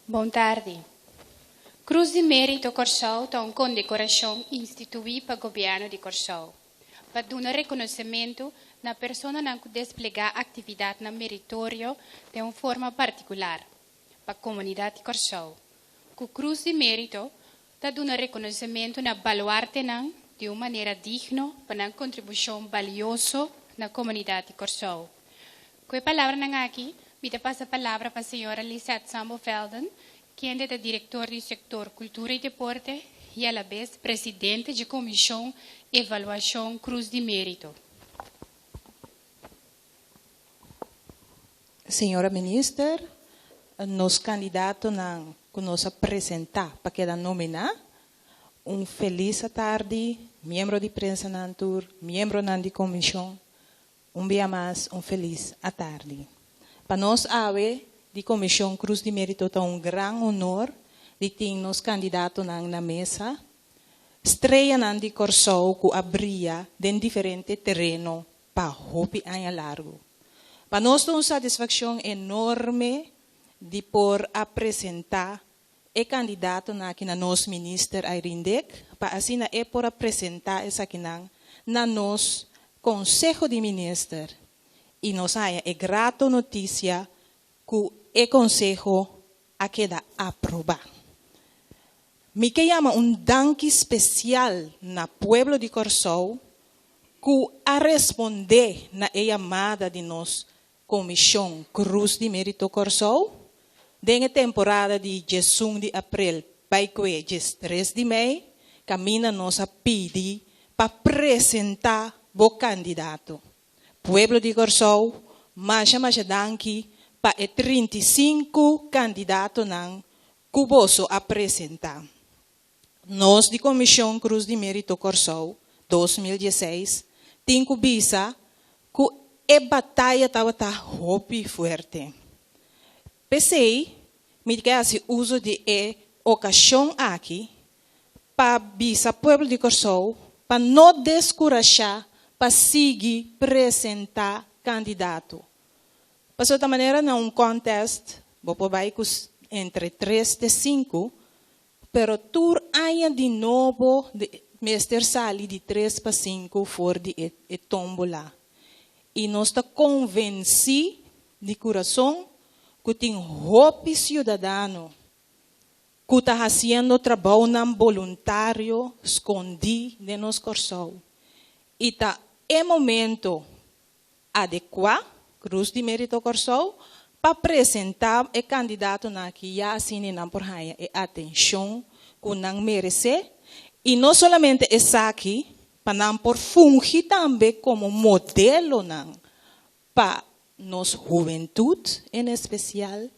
Boa tarde. Cruz de Mérito Corsol é uma condecoração instituída pelo governo de Corsol para dar reconhecimento na pessoa que desplegar atividade na meritório de uma forma particular para a comunidade de Corsol. O Cruz de Mérito está dando reconhecimento na baluarte de uma maneira digna para uma contribuição valiosa na comunidade de Corsol. Com a palavra aqui, me passa a palavra para a senhora Lisette Sambo Velden, que é a diretora do setor Cultura e Deporte e, a vez, presidente da Comissão Avaliação Cruz de Mérito. Senhora Ministra, nos candidatos que nos apresentar para que nominar, feliz tarde, membro de prensa Nantur, membro da comissão, dia mais, feliz tarde. Para nós, de Comissão Cruz de Mérito, é grande honor de ter nos candidatos na mesa, estreia de Corsol que abria em diferentes terrenos para hobby a largo. Para nós, é uma satisfação enorme de por apresentar o candidato que na nosso ministro Airindek, para assim por apresentar essa aqui na nosso Conselho de Ministros. E nos há grata notícia que o Conselho a queda aprovado. Me chama danke especial na pueblo de Corsol que a responder na chamada de nós Comissão Cruz de Mérito Corsol na temporada de 1 de abril para 3 de maio, caminha nos a pedir para apresentar o candidato. Pueblo de Corsol, mais danke para 35 candidatos que posso apresentar. Nós, de Comissão Cruz de Mérito Corsol, 2016, temos visa que a batalha estava muito forte. Pensei, me que uso de ocasião aqui para visa Pueblo de Corsol, para não descorajar, para seguir apresentar candidato. Para outra maneira, não contest, vou vai entre 3 e 5, pero tur há de novo, mestre sali de 3 para 5 fora de tombola. E nós está convencidos de coração que tem hope cidadano, que está fazendo trabalho voluntário, escondido de nosso coração. E está é momento adequado, Cruz de Mérito Corsol, para apresentar o candidato que já assinam por aí a atenção que não merece. E não somente essa aqui, para não por fungir também como modelo para nossa juventude em especial,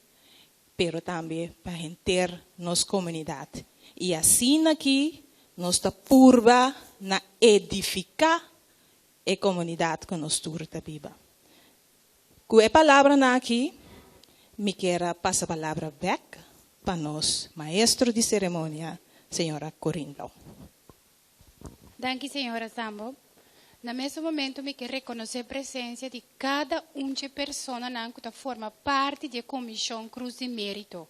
pero também para ter nossa comunidade. E assim aqui, nós está purva na edificar a comunidade que nós turta viva. Com a palavra aqui, me quero passar a palavra back para nós, maestro de cerimônia, senhora Corindo. Danke, senhora Sambo. No mesmo momento, me quero reconhecer a presença de cada de pessoa que forma parte da Comissão Cruz de Mérito.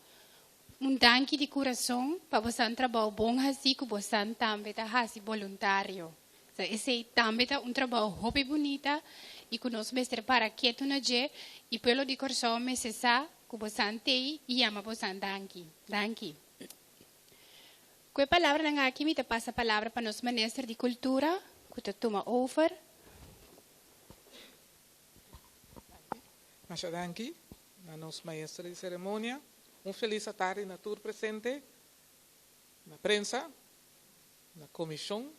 Danke de coração para você trabalho bom assim que você também está voluntário. Esse também é trabalho hobby bonita e que nós mestre para quieto na je e pelo de coração me cessa que você tem e ama você danke. Danke. Com a palavra aqui me passa a palavra para nosso ministro de cultura que te toma over. Mas danke a nosso maestro de cerimônia. Feliz tarde na tour presente, na prensa, na comissão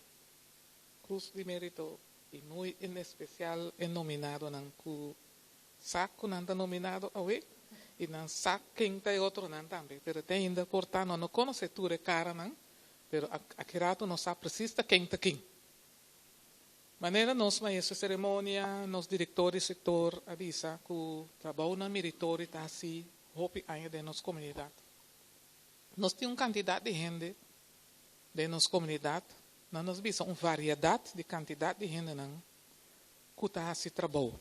Cruz de Mérito e muito em especial é nominado na saco não está nominado hoje e na saco quem está outro não também, pero tem ainda portanto não conhece tudo cara não, pero aqui rato não sabe precisa quem está quem. Maneira nós maestro de cerimônia, nós diretor de setor avisa que o trabalho na meritório está assim hope ainda de nossa comunidade. Nós temos candidato de gente de nossa comunidade, nós vimos uma variedade de quantidade de gente que está a se trabalhar.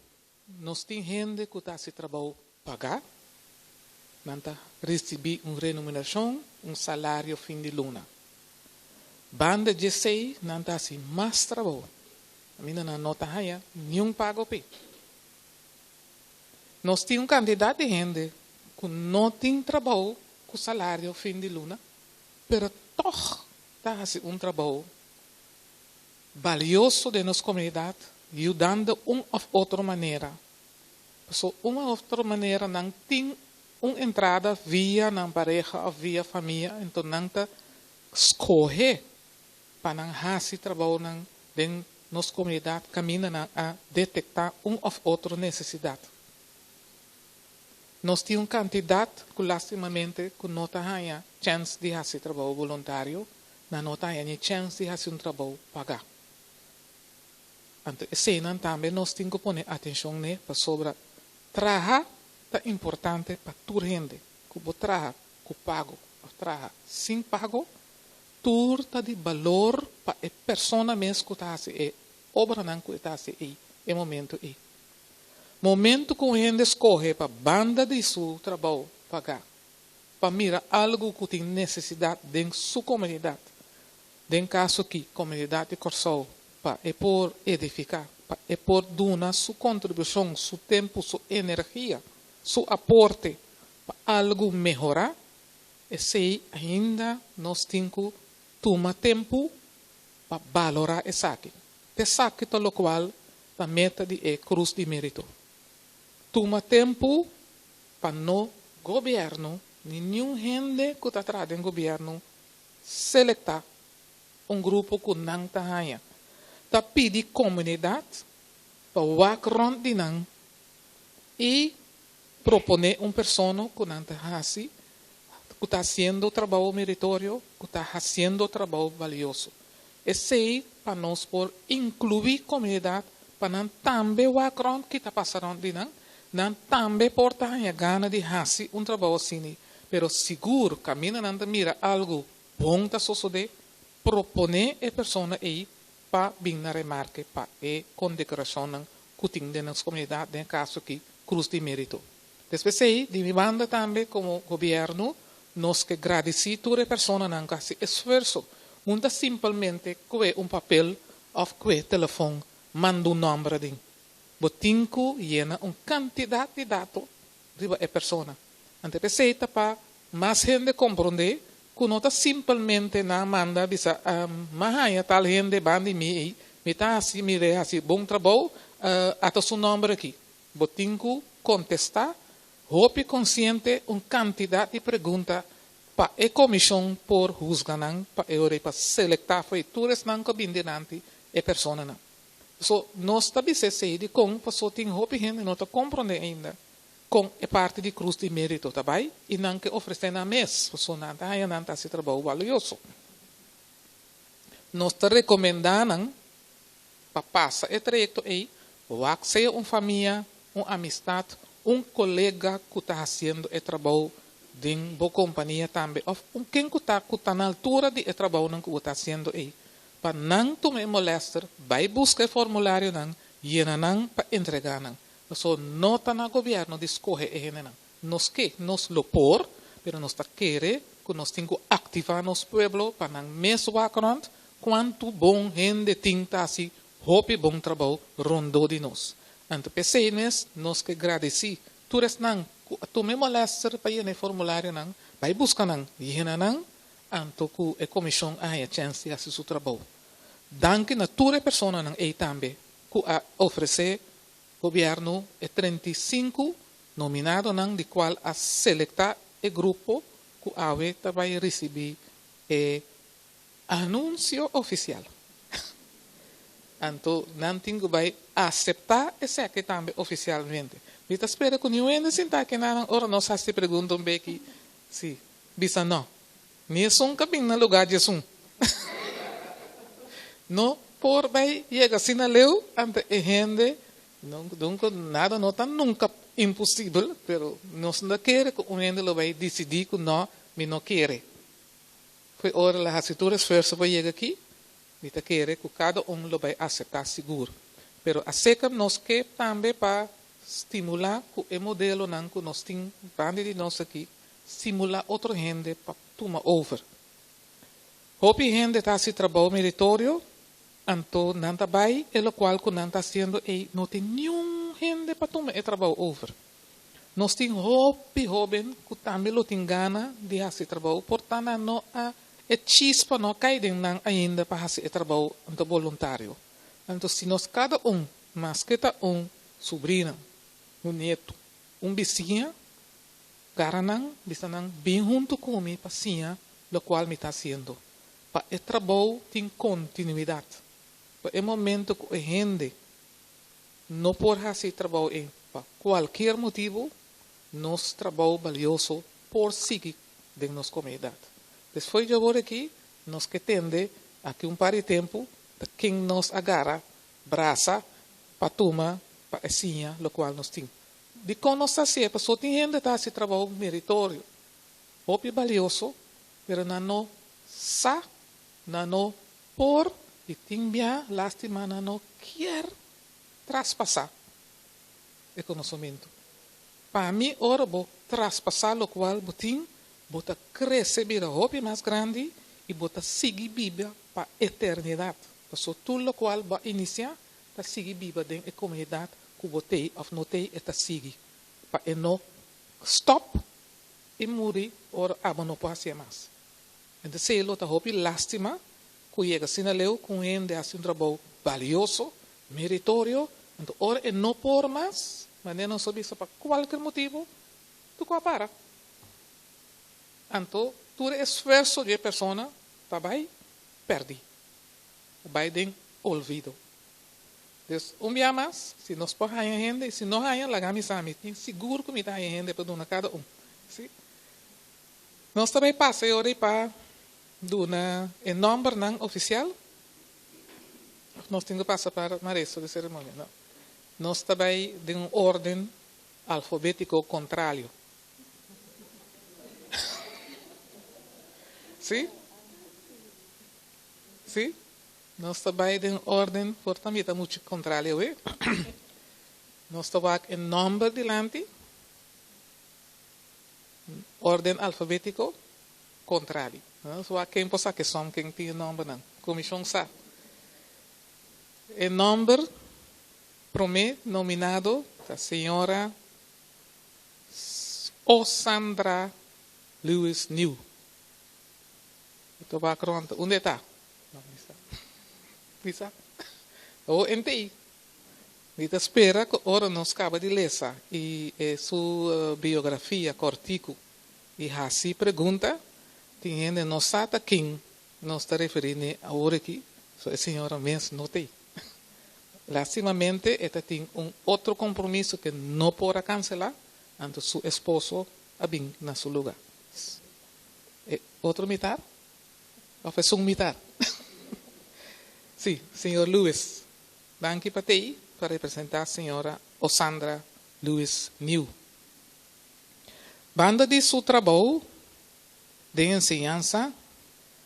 Nós temos gente que está a se trabalhar pagar, nanta recebi remuneração, salário fim de luna. Banda de sei, nanta assim, mais trabalho. A minha na nota haya, nenhum pago pe. Nós tínhamos quantidade de gente que não tem trabalho com salário fim de luna, pero toch está assim trabalho valioso de nossa comunidade, ajudando uma ou outra maneira. So, uma ou outra maneira não tem uma entrada via na pareja ou via família, então não está escolher para não fazer trabalho em nossa comunidade, caminha a detectar uma ou outra necessidade. Nós temos uma quantidade que, lastimamente, que não tem chance de fazer trabalho voluntário, não tem chance de fazer trabalho pagar. Então, também nós temos que pôr atenção para sobre trabalhar é importante para toda a gente. Que você trabalha com pago, trabalha sem pago, tudo está de valor para a pessoa mesmo que está fazendo, obra que está fazendo, é momento aí. Momento que a gente escolhe para banda de seu trabalho pagar, para mirar algo que tem necessidade dentro da sua comunidade. Em caso aqui, comunidade de Corsol, para por edificar, para por dar sua contribuição, seu tempo, sua energia, seu aporte para algo melhorar, esse ainda nós temos que tomar tempo para valorar esse aqui. Esse aqui é o qual a meta de cruz de mérito. Toma tempo para no governo, nenhum gente que está atrás do governo, seletar grupo que não está aí. Está pedir comunidade para o background de não e proponer pessoa que não está assim, que está fazendo trabalho meritório, que está fazendo trabalho valioso. Esse é para nós por incluir comunidade, para não também o background que está passando de não também por ter a gana de fazer trabalho assim, pero seguro, caminha não mira algo bom para suceder, proponer a pessoa aí para vir na remarque, para a condecoração que tem na nossa comunidade, no caso aqui, Cruz de Mérito. Depois aí, de minha banda também, como governo, nós que agradecer toda a pessoa que faz esforço, não simplesmente com papel ou com telefone, manda número de botinco llena uma quantidade de dados de a pessoa. Então, precisa para mais gente compreender que não está simplesmente na manda bisa mahaya tal gente bandi me está assim mire assim bom trabalho até seu nome aqui. Botinco contestar, hope consciente uma quantidade de perguntas para a comissão por juzgar para seletar feituras não que bindinante a pessoa não. So, nós estabelecemos de como a pessoa tem roupa e não está compreendendo ainda com a parte de cruz de mérito, tá bem? E não que oferecer na mesa, a pessoa não está se trabalho valioso. Nós te recomendamos para passar o trajeto aí, ou seja uma família, uma amistade, colega que está fazendo o trabalho de boa companhia também, ou quem está na altura de trabalho que está fazendo aí. Para não tomar molestar, vai buscar formulário não, e não para entregar não. Então, não está no governo de escolher não. Nós que nos lo por, mas nós está querer que nós temos que ativar nosso povo para não mesmo background, quanto bom gente tem assim, hope bom trabalho rondou de nós. Então, pensei nós que agradecer, todas não, tomar molestar para ir no formulário não, vai buscar não, e não. Anto que a comissão a chance de fazer seu trabalho. Danke na toda pessoa não é também que oferecer governo 35 nominado não de qual a seletar o grupo que vai receber anúncio oficial. Então não tem que vai aceitar esse aqui também oficialmente. Mas espera que nenhum ainda sentar que não ora nós se perguntam bem que se bisa não. Nisso um caminho no lugar de um. Não por vai chega assim na leu ante a gente nunca nada não está nunca impossível, pero nós não quer que o gente lo vai decidir que não me não quer. Foi hora lá se tu esforço para chegar aqui, me tá quer que cada lo vai aceitar seguro. Pero aceita nós que também para estimular o modelo nan que nós temos, bande de nós aqui, estimular outra gente para tomar over. Hopi gente está se trabalho meritório, então não está bem, e o qual que não está sendo, e não tem nenhum gente para tomar e trabalho over. Nós temos hopi jovem que também não tem gana de fazer trabalho, portanto não há chispa não cai ainda para fazer trabalho voluntário. Então se nós cada mas que está sobrinho, neto, vizinho, garanang, bisanang, bem junto comigo, paciência, o qual me está sendo. Para o trabalho tem continuidade. Para o momento que a gente não pode fazer trabalho para qualquer motivo, nosso trabalho valioso por seguir de nossa comunidade. Depois de agora aqui, nós que tende aqui par de tempo, quem nos agarra, braça, para tomar, para ensinar, o qual nós temos. De como nós assim, a pessoa tem gente que está esse trabalho meritório, muito valioso, mas não sa, não por, e tem bem, lástima, não quer traspassar o conhecimento. Para mim, ora, vou traspassar o qual vou ter, vou crescer, vira muito mais grande, e vou seguir a Bíblia para a eternidade. Então, tudo o qual vai iniciar, está seguir a Bíblia dentro da comunidade, que você ou não tem, está seguir. Para não stop e morrer, ou não pode ser mais. Então, se ele está muito lástima, que chega assim a leu, com ele faz um trabalho valioso, meritório, então, ora, e não por mais, mas não soube isso para qualquer motivo, tu para. Então, todo esforço de pessoa, está bem, perde. Vai de olvido. Então, dia mais, se nós podemos ganhar gente, se não ganhar, lá ganhamos a mim. Seguro que me dá gente para donar cada Sim? Nós também passamos agora para donar o nome não oficial. Nós temos que passar para o resto da cerimônia. Não. Nós também de ordem alfabético contrário. Sim? Sim? Nós também de ordem, portanto, muito contrário. Nós estamos em nome delante, ordem alfabético contrário. Só quem possa que são quem tem nome não. Comissão sabe. O nome nominado da senhora Osandra Lewis New. Estou pronto. Onde está? Bisa? Ou NTI. Kita espera que ora nos acaba de ler e sua biografia cortico e assim pergunta tem gente não sabe quem nos está referindo a hora aqui a senhora mesmo não tem. Lastimamente ela tem outro compromisso que não pode cancelar antes seu esposo a vir na seu lugar. Outro militar? Ou foi um militar? Sim, senhor Lewis. Banque para ti para representar a senhora Osandra Lewis New. Banda de seu trabalho de ensinança,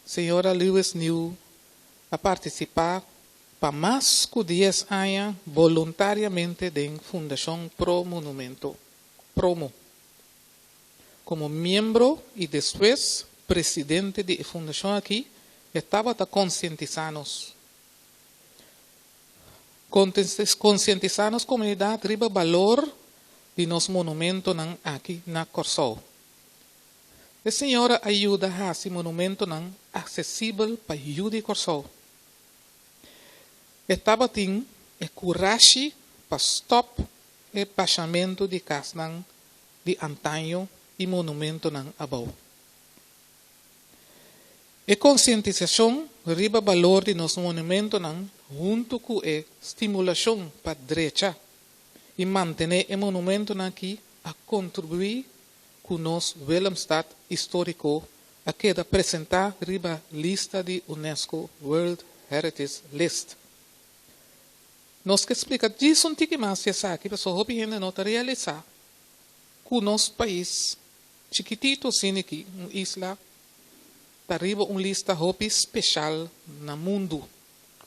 senhora Lewis New a participar para mais de 10 anos voluntariamente da Fundação Pro Monumento, Promo, como membro e depois presidente da fundação aqui, estava a conscientizar-nos. Conscientizar a comunidade riba valor de nos monumentos aqui na Corsol. A senhora ajuda a esse monumento acessível para ajuda de Corsol. Estava tendo a coragem para stop o baixamento de casa de antanho e monumento abau. A conscientização riba valor de nos monumentos junto com a estimulação para a direita e manter o monumento aqui a contribuir com o nosso Willemstad histórico a que apresentar riba lista de UNESCO World Heritage List. Nós que explica disso um tique mais essa aqui pessoa hope ainda não está realizar que o nosso país chiquitito assim aqui uma isla está riba lista hope especial no mundo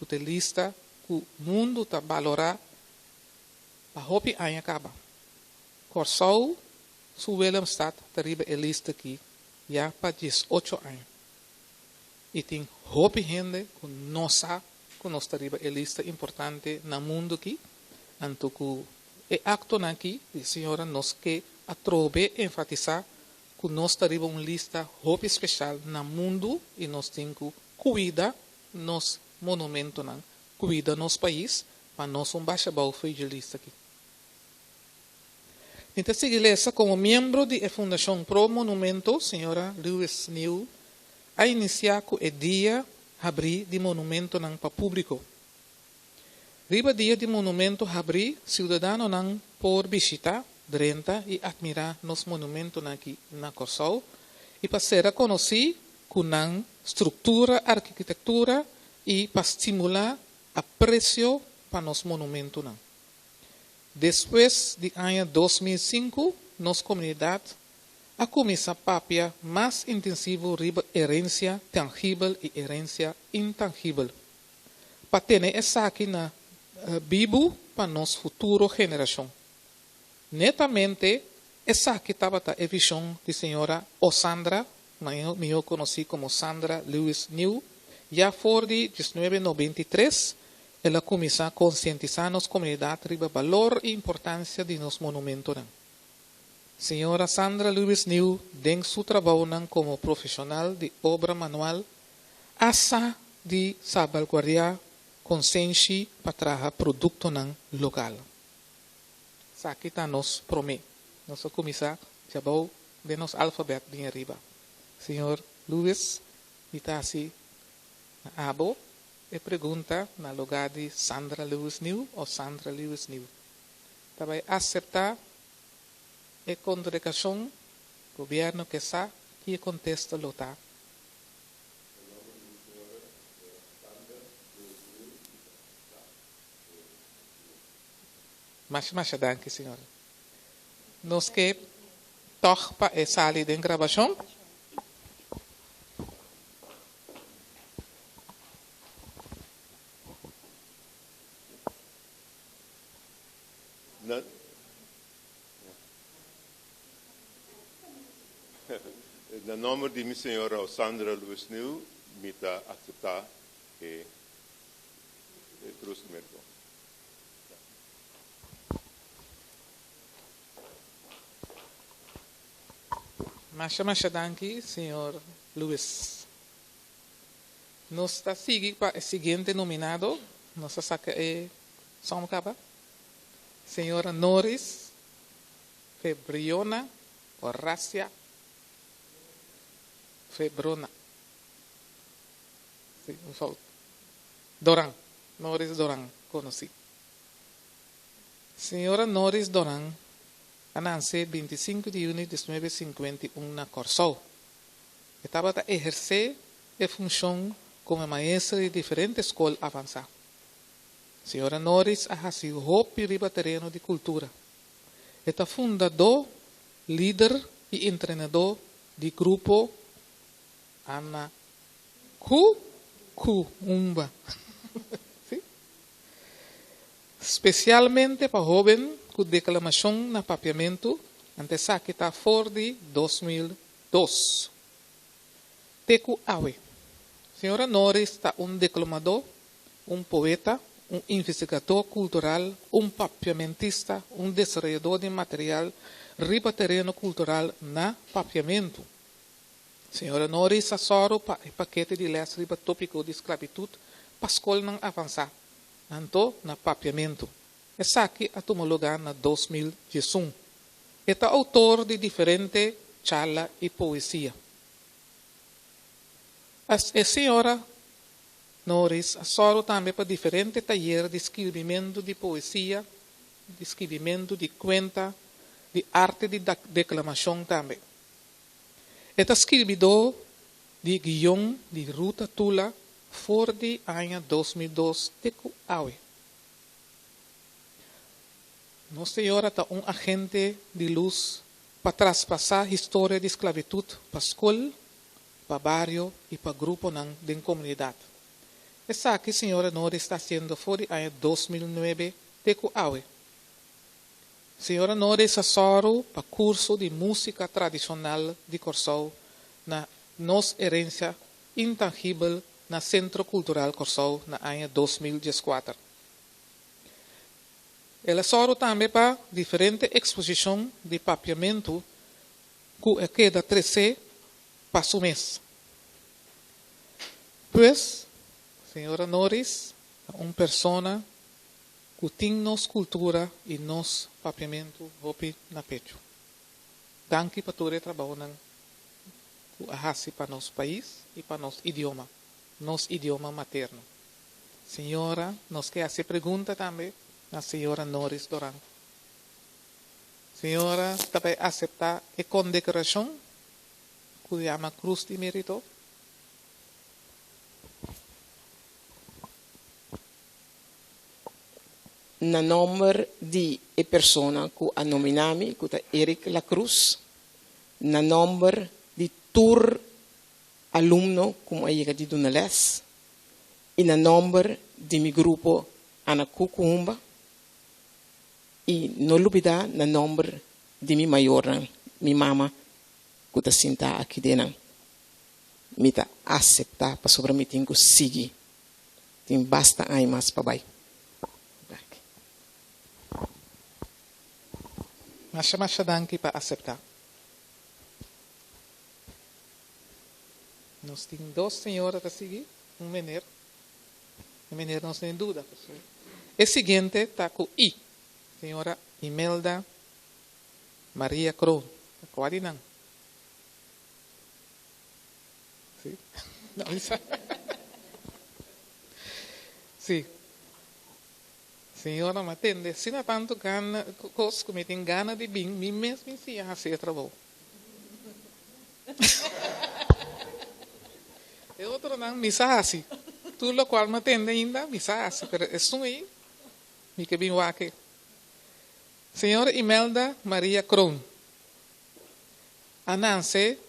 que lista que o mundo está valorar para hope aí acaba Corsau, su Willem staat teriba elista aqui, já para 18 anos. E tem hope gente com nossa, com nós teriba elista importante no mundo aqui, anto e acto aqui, a senhora nos que atrobe enfatizar que nós teriba lista hope especial no mundo e nós temos que cuidar nos monumento não, cuida nos país, para nós baixa bal foi de lista aqui. Então, se igreja como membro da Fundação Pro Monumento, senhora Lewis New, a iniciar com o dia abrir de monumento não para público. Riba dia de monumento abrir, cidadão não por visitar, drenta e admirar nos monumentos aqui na Corsau e para ser conhecido com estrutura, arquitetura e para estimular a preço para nos monumentos não. Depois de ano 2005, nossa comunidade a começar a papia mais intensivo riba herência tangível e herência intangível. Para ter essa aqui na Bíblia para nossa futura geração. Netamente, essa aqui estava a visão de senhora Osandra, eu conheci como Sandra Lewis New, já for de 1993, ela começou a conscientizar nossa comunidade sobre o valor e importância de nos monumentos. Senhora Sandra Lewis New, tem seu trabalho como profissional de obra manual, asa de salvaguardar consciência para trazer produto local. Isso aqui está nos promete. Nossa comissão já vai de nos alfabeto de arriba. Senhor Lewis, está assim, abo, e pergunta na lugar de Sandra Lewis New ou Sandra Lewis New. Também aceitar a congregação, governo que está, que contesta lutar. Mas danke, senhora. Nos que toch para a sala de gravação. Na nome de minha senhora Sandra Lewis New, me está aceitar e trouxe mercado. Mas danke, senhor Lewis. Nós está seguindo para o seguinte nominado, nossa saca é São Capa, senhora Norris Febriona Horácia Febrona. Doran. Norris Doran, conheci. Senhora Norris Doran, nasceu 25 de junho de 1951 na Corsau. Estava a exercer a função como maestra de diferentes escolas avançadas. Senhora Norris ha sido hopi riba terreno de cultura. Esta fundador, líder e treinador de grupo Ana Umba. Especialmente para jovens com declamação na papiamento, antes que está fora de 2002. Teku Awe. Senhora Norris está declamador, poeta, investigador cultural, papiamentista, desenvolvedor de material riba terreno cultural na papiamento. Senhora Norris assoro para o paquete de leis riba tópico de esclavitud para a escola não avançar, anto na papiamento. Essa aqui a tomou lugar na 2011. É autor de diferentes charlas e poesia. A senhora Norris assoro também para diferentes talleres de escrevimento de poesia, de escrevimento de conta, de arte de declamação também. É escritor de guião de Ruta Tula fora de ano 2002 de Cuaué. Nossa Senhora é agente de luz para traspassar a história de esclavitud para a escola, para o bairro e para o grupo de comunidade. Essa aqui, Senhora Norris, está sendo fora de ano 2009 de Cuaué. Senhora Norris Assoro para curso de música tradicional de Corsou na nos herência intangível na Centro Cultural Corsou na ano 2014. Ela Assoro também para diferente exposição de papiamento que queda 13 para o mês. Pois, Senhora Norris, uma pessoa que tem nos cultura e nos papiamento hopi na pecho. Danke para todo o trabalho que ahasi para nosso país e para nosso idioma materno. Senhora, nos quer fazer pergunta também na senhora Norris Doran. Senhora, também aceitar a condecoração que chama Cruz de Mérito. Na nome de persona que a nominami, que é Eric La Cruz, na nome de tur aluno como aí de Dunales, e na nome de meu grupo Ana Cucumba, e no lubida na nome de minha maior, minha mama, que está sentada aqui dentro, me está aceitar para sobre mim tenho que seguir, tem basta aí mais para baixo. Masha danke para aceitar. Nós temos duas senhoras a seguir, menino. Menino não tem dúvida. O seguinte está com I. Senhora Imelda Maria Kroon. Qual não? Sim? Não, isso. Sim. Senhora, me atende. Se não tanto gana, coisa que me tem gana de bem, me mesmo se fazer trabalho. E outro não, me sabe. Tudo o qual me atende ainda, me sabe. Mas isso aí, me que bem o aqui. Senhora Imelda Maria Kroon. Ananse,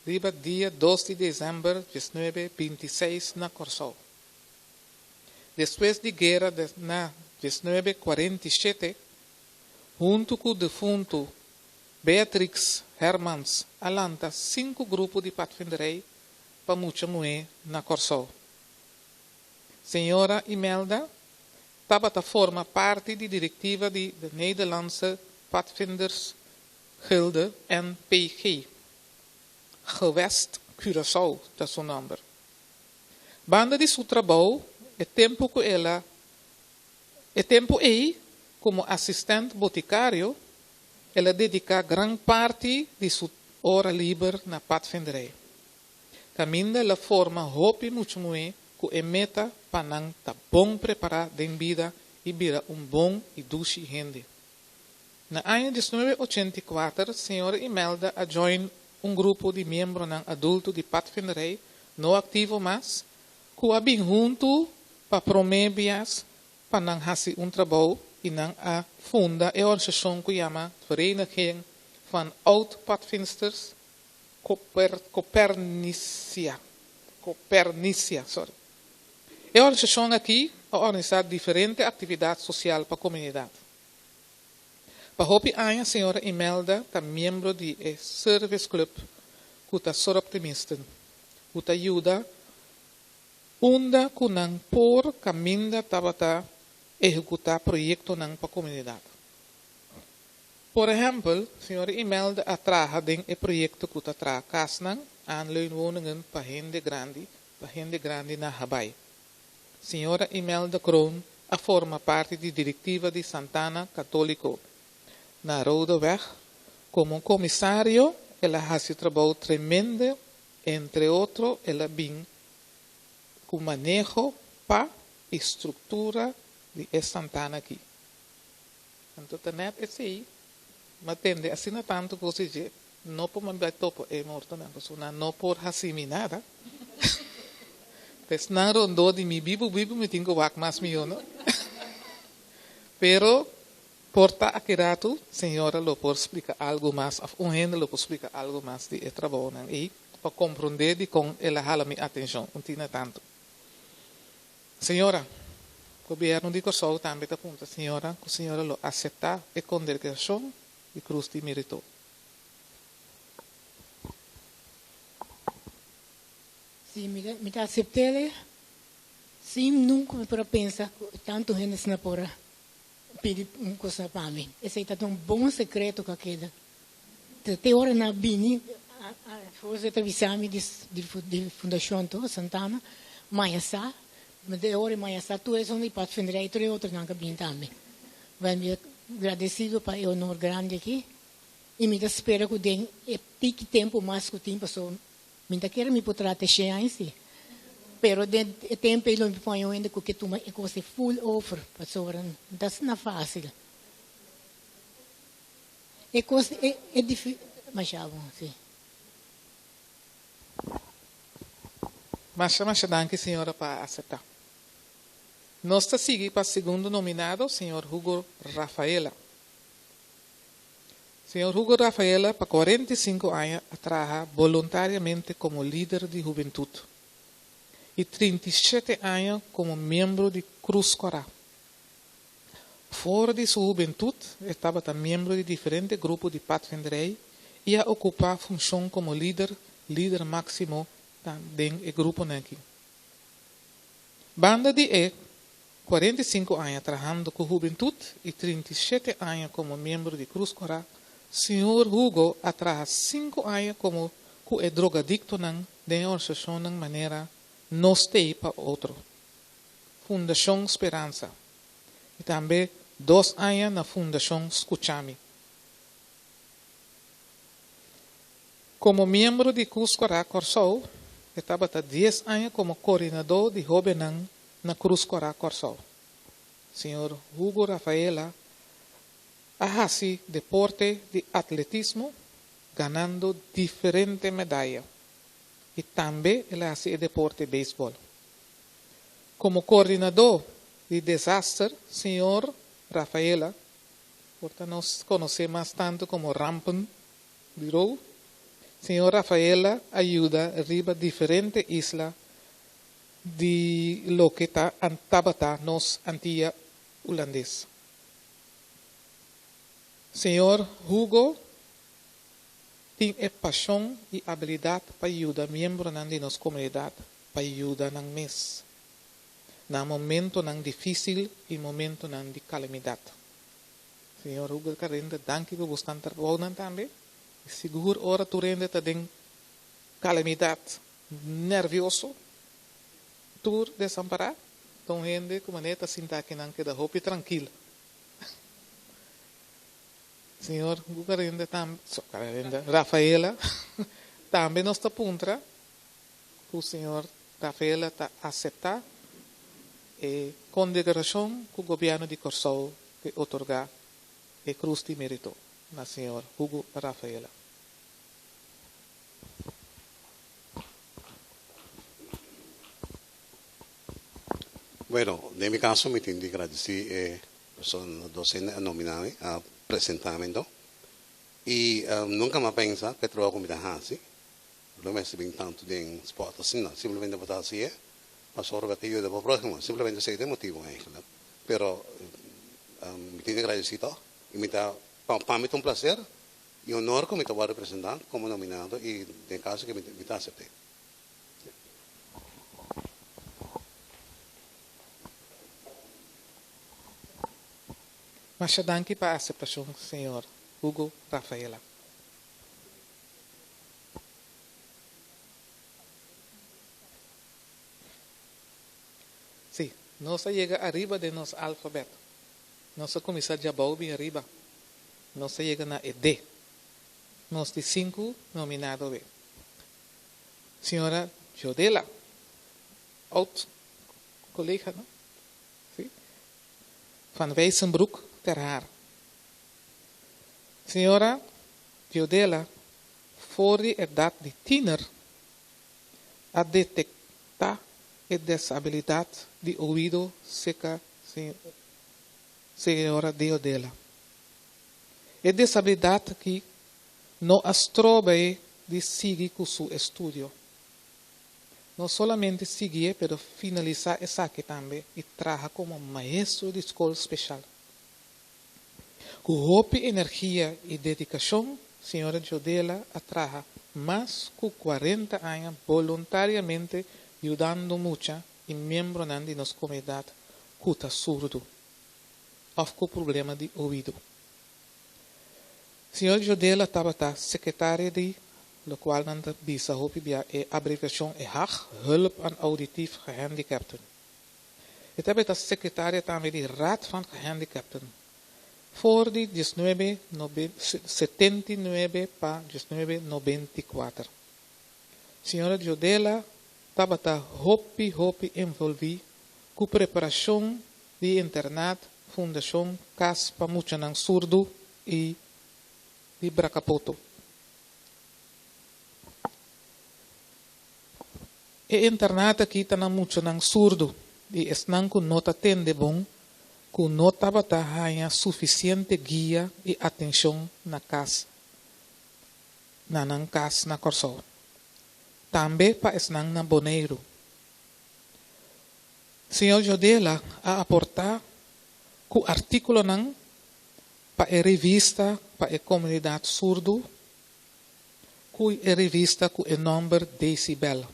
dia 2 de dezembro de 1926, na Corsou. Depois da guerra na 1947, junto com o defunto Beatrix Hermans, alanta 5 grupos de patrulhamento para muita mulher na Corsou. Senhora Imelda Tabata forma parte da diretiva de Nederlandse Padvinders Gilde NPG. Gewest Curaçao, dat is o nome. Banda de seu trabalho, é tempo como assistente boticário, ela dedica grande parte de sua hora livre na padvinderij. Caminha ela forma hopi muito muito que é meta para não estar bom preparado de vida e vira bom e doce gente. Na ano de 1984, a senhora Imelda join grupo de membros adultos de padvinderij, não ativo mais, que habem junto para promover para não fazer trabalho e não a funda a organização que chama Vereniging van Oud-Padvinders Copernicia. A organização aqui organiza diferentes atividades sociais para a comunidade. Para hopi a senhora Imelda é membro do Service Club que está super optimista, que ajuda onda que não por caminho para executar projetos para a comunidade. Por exemplo, a senhora Imelda trabalha em projeto que trabalha casas, aanleunwoningen para gente grande na Hawaii. Senhora Imelda Kroon forma parte da diretiva de Santana Católico. Na Rodeweg, como comissário, ela faz um trabalho tremendo, entre outros, ela vem com manejo para a estrutura de Santana aqui. Então, net é assim, mas atende assim não tanto que você diz, não por mandar topo, é morto, não por fazer nada. Então, não rondou de mim, bibo, me tenho que vac mais milhão, não? Pero, porta aqui rato, senhora, lo por explicar algo mais, gente lo por explicar algo mais de trabalho, e para compreender de com ela hala minha atenção, não tinha tanto. Senhora, governo di Corsou também apunta a senhora, que a senhora lo aceitar a congregação de Cruz de Mérito. Sim, me dá aceitar. Sim, nunca me para pensar tanto gente na pora pedir uma coisa para mim. Esse é um bom secreto que queda. Até hora na bini, a força de visami de fundação to Santana, Maiasa, mas de hora Maiasa tu és onde pode vender aí três outros não cabem também. Vai me agradecido para o honor grande aqui e me dá espera que den é pique tempo mais que o tempo só me dá querer me poder até chegar em si. Pero de tempo ele me põe ainda que tu me coisa full offer para sobrar, das não fácil. É coisa é difícil, mas já bom, sim. Mas danke, senhora, para aceitar. Nós está seguindo para o segundo nominado, senhor Hugo Rafaela. Senhor Hugo Rafaela, para 45 anos, trabalha voluntariamente como líder de juventude. E 37 anos como membro de Cruz Corá. Fora de sua juventude, estava também membro de diferentes grupos de patrulhamento e a ocupar a função como líder máximo do grupo aqui. Banda de 45 anos trabalhando com juventude e 37 anos como membro de Cruz Corá. Senhor Hugo ha trabalhado 5 anos como drogadicto na organização de maneira nos tem para outro. Fundação Esperança. E também 2 anos na Fundação Escuchami. Como membro de Cruz Corá Corsou, estava 10 anos como coordenador de jovens na Cruz Corá Corsou. Senhor Hugo Rafaela hace deporte de atletismo, ganando diferentes medallas. E também ele hace deporte de beisebol. Como coordenador de desastre, senhor Rafaela, portanto nos conhecemos tanto como Rampen, virou. Senhor Rafaela ajuda arriba diferentes islas de lo que está nos Antillas holandês. Senhor Hugo tem paixão e habilidade para ajudar membros da nossa comunidade, para ajudar no mês, no momento difícil e momento de calamidade. Senhor Hugo Carenda, danke por você estar trabalhando também. Seguro ora tu rende tem calamidade, nervioso, tu desamparado, então rende como neta sinta que não queda hope tranquilo. Senhor Gugarenda, Rafaela, também nos está puntra, que o senhor Rafaela está aceitar a condecoração que o governo de Corsou que otorgar a Cruz de Mérito na senhor Hugo Rafaela. Bueno, en mi caso me tengo que agradecer son docentes nominados a presentamiento y nunca me pensé que trabajo con mi así, no me sirven tanto de sport así, no, simplemente para así pasó a que yo de próximo, simplemente se de motivo pero me tengo que agradecer y me da para mí es un placer y honor que me voy a representar como nominado y de caso que me acepté. Mas danke para a aceitação, senhor Hugo Rafaela. Sim, nós chega arriba de nosso alfabeto. Nós começamos já bem arriba. Nós chega na ED. Nós de 5 nominados. Senhora Jodela, oud collega, não? Sim? Van Wijzenbroek ter Haar. Senhora Jodela, voor de edad de tiener, a detectar a desabilidade de ouvido seca, senhora Jodela. A desabilidade que não as trobe de seguir com seu estudo. no solamente seguir, pero finalizar essa aqui também e trabalhar como maestro de escola especial. Com roupa, energia e dedicação, a senhora Jodela trabalha mais de 40 anos voluntariamente, ajudando muito e membro da nossa comunidade que está surdo ou com problema de ouvido. A senhora Jodela estava secretária de lo qual dan de bisa hopi bia abreviação é HAG, Hulp aan Auditief Gehandicapten. Het hebben de secretaria também de Raad van Gehandicapten. Voor die 1979 para 1994. Senhora Jodela estava hopi envolvida com preparação de internat, fundação Cas para Muchanang Surdo e de Bracapoto. E internato aqui está muito nang surdo e esnan com nota tende bom, com nota batalha suficiente guia e atenção na casa, na casa na Corsol. Também para esnan na Boneiro. Senhor Jodela a aportar com artículo nang para a revista para a comunidade surdo, com a revista com o número decibel.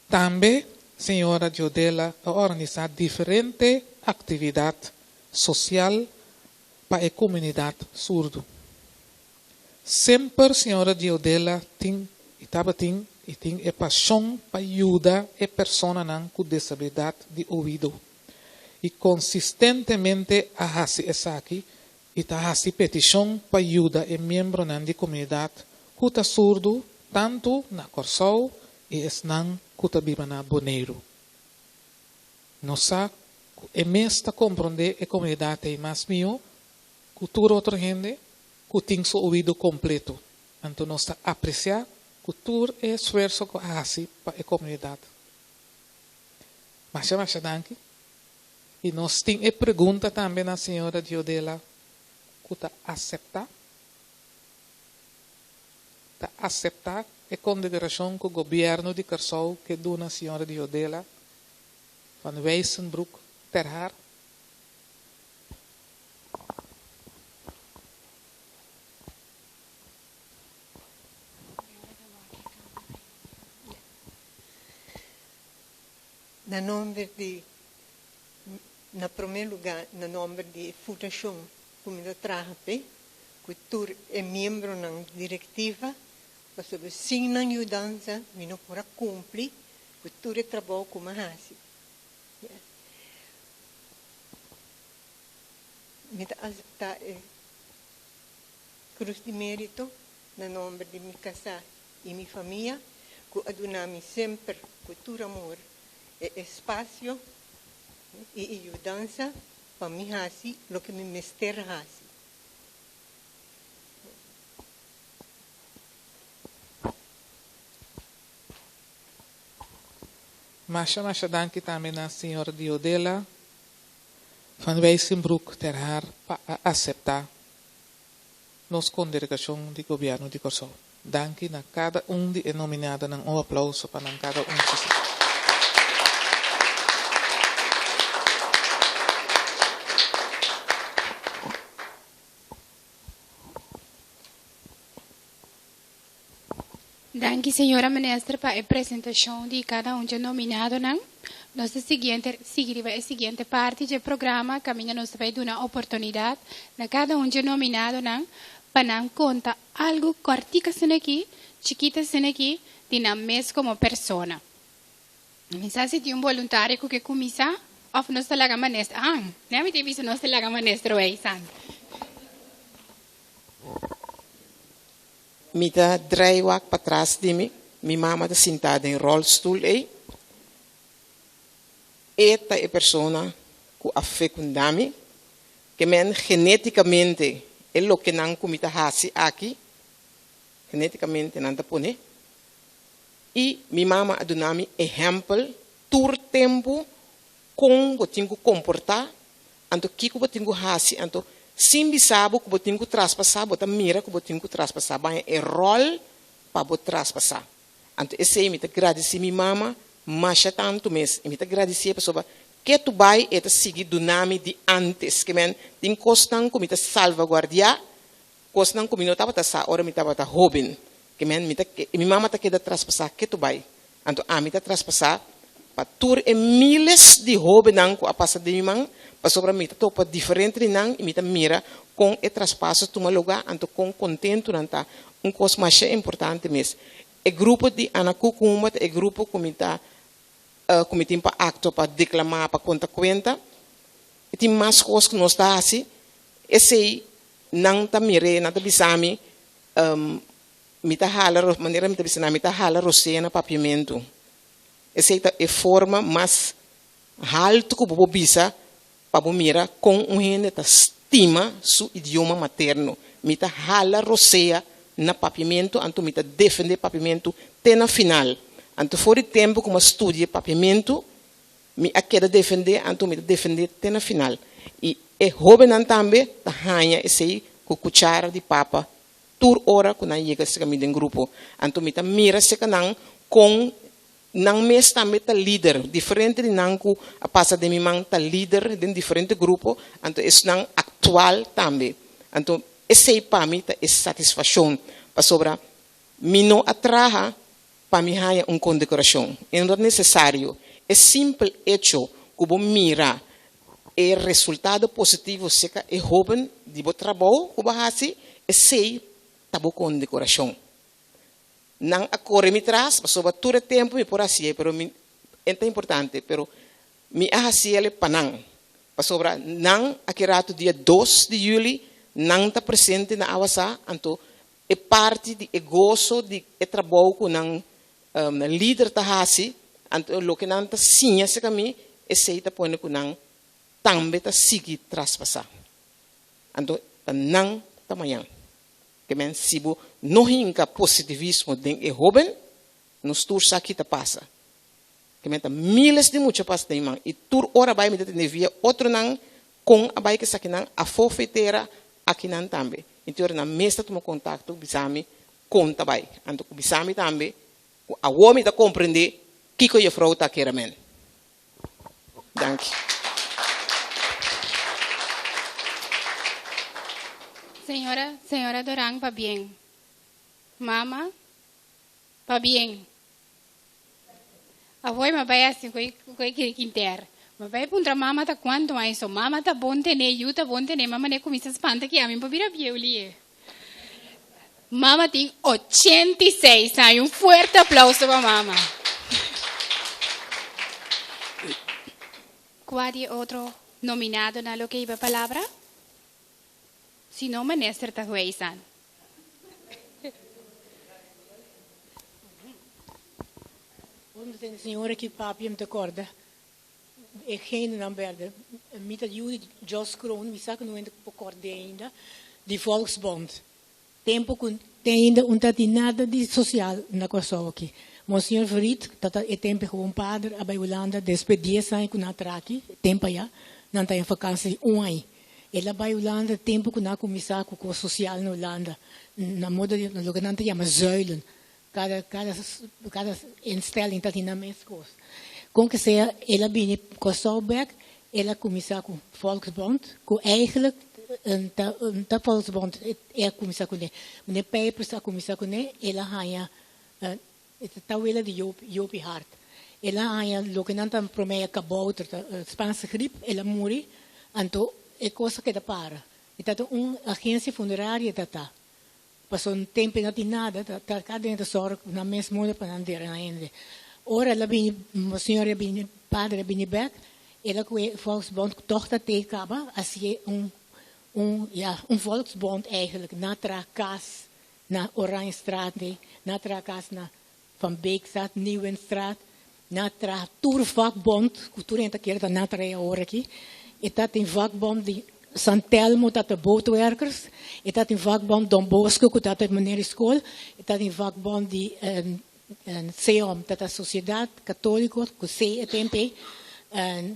Também, senhora Jodela a organizar diferentes atividades sociais para a comunidade surdo. Sempre, senhora Jodela tem a paixão para ajudar a pessoa com disabilidade de ouvido. E consistentemente a fazer isso aqui, e a fazer petição para ajudar a membro da comunidade que está surdo, tanto na Corsol e esnan que vive na Boneiro. Nossa, é mesmo compreender a comunidade é mais mio, cultura outra gente, que tem seu ouvido completo. Então, nós apreciar cultura e esforço que faz para a comunidade. Mas danke. E nós temos a pergunta também na senhora Jodela, que aceitar a consideração que o governo de Corsol que dá na senhora Jodela van Wijzenbroek ter haar. Na primeiro lugar, no nome de Fundação Comida Trape, que tu é membro da diretiva, para saber se na ajudança, não para cumprir, que tu é trabalho como assim. Me aceitar cruz de mérito, no nome de minha casa e minha família, que adunami sempre cultura amor e espaço e ajudança para mim assim, o que me mestre assim. Masha danke também na senhora Jodela van Wijzenbroek ter haar para aceitar nossa congregação de governo de Corsol. Danke na cada de nominado ng aplauso para cada de Danke, senhora ministra, para a apresentação de cada de nominado. Nossa seguinte parte do programa, caminha nos vai dar uma oportunidade a cada de nominado para contar algo cortica aqui, chiquita aqui, de nós mesmos como pessoa. Mas se tem voluntário que começa, ou nós talaga manestra. Não me tem visto nós talaga manestra, Me dá draaien para trás de mim. Minha mama está sentada em rolstoel. Esta é a pessoa que a fecundame, que geneticamente é o que não comita hasi aqui, geneticamente não está pone. E minha mama adunami exemplo, tur tempo com o tingo comportar, anto kiko o tingo hasi, anto simbi sabo que botinho traspassar, bota mira que botinho traspassar, bem é rol para bot traspassar. Anto esse me agradecer minha mama, mas tanto mês, me agradecer a pessoa que tu vai e seguir do nome de antes, que men tem costan como me salvaguardiar, costan como não tava sa, ora me tava jovem, que men minha mama tá queda traspasar que tu vai, anto a me tá traspasar para tur e miles de jovens não a passar de minha mãe, para sobre me tá topa diferente de não e me tá mira com e traspasso tu lugar, anto com contento não tá coisa mais importante mesmo. O grupo de Anacucuma, o grupo que está tem para acto para declamar, para conta, e tem mais coisas que nós está assim, esse não está mire, não está bisami, me está hala, maneira me está bisami, me está hala rosena papiamento. Esse é a forma mais alta que eu bisa para mira com gente que estima seu idioma materno, me está hala rosea na papiamento, anto me está defender papiamento até na final. Anto for o tempo como estudia papiamento, me queda defender, anto me defender até na final. E é jovem também, tá ranha esse com cuchara de papa, tur hora quando chega se caminho em grupo. Anto me tá mira se canang com não mês também tá líder, diferente de não com a passa de minha mãe tá líder de diferente grupo, anto esse não atual também. Anto esse para mim é satisfação, para sobra me não atraha para mim há condecoração. Não é necessário, é simples hecho que você mira o resultado positivo se é jovem de bom trabalho que você faz, é sei tá boa condecoração. Não acorre me traz, para sobra todo tempo me por assim, pero é importante, pero me assim ele panang, para sobra não aquele dia 2 de julho não está presente na awasa, então é parte de gozo de trabalho com não líder tá assim, então o que não está sim se caminho é sei tá põe com não também tá seguir traspassa, então não tá manhã, que men sibo não hinca positivismo de jovem, nos tur aqui tá passa, que men tá miles de muita passa de man e tur hora vai me ter via outro não com a vai que sa que não a fofeteira aqui não também. Então, na mesa toma contato, bisami conta vai. Então, bisami também, a homem está compreender que a frau está querendo. Danke. Senhora Dorang, va bien. Mama, va bien. A voi ma vai assim, coi que quinter. Ma vai puntra mama ta quanto mais so mama ta bom tene, you ta bom tene, mama ne começa espanta que a mim para vir a bioli. Mama tem 86 anos, forte aplauso para mama. Qual é outro nominado na lo que iba palavra? Se não, me nester ta huesan. Vamos ter senhora que papi me acorda. É geen dan werden. Met dat jullie Jos Kroon, we zagen nu in de pokorde ainda, de Volksbond. Tempo que tem ainda nada de social na Kosovo aqui. Monsignor Farid, dat é tempo com padre, a Holanda, despedia sai com na traki, tempo já, não tem vakantie ano. Ela vai Holanda, tempo que na começar com o social na Holanda, na moda de lo que não tem chama zuilen. Cada instelling dat in na mescos. Com que seja, ela vinha com o Solberg, ela começou com o Volksbond, que eigenlijk, de Volksbond, ela começou com ele. Meneer Pijpers começou com ele, ela ganha, ela de Joopie Hart. Ela ganha, o que não está promeia kabouter, Spaanse gripe, ela morre, então, é coisa que dá para. Então, uma agência funerária está. Passou tempo não tem nada, está cá dentro, só na mesma moda para andar ainda. Ora, ela vinha, a senhora vinha, padre vinha back, ela com o Volksbond toch dat teekaba, assim Volksbond eigenlijk, na Trakas, na Oranjestraat, na Trakas, na Van Beekstraat, Nieuwenstraat, na Tra Tourvakbond, cultura ainda quer da na Traia hora aqui, e dat in vakbond die Santelmo, dat de bootwerkers, e dat in vakbond Don Bosco, dat de meneer school, e dat in vakbond die SEOM, dat is Sociedade Católica, que CETMP,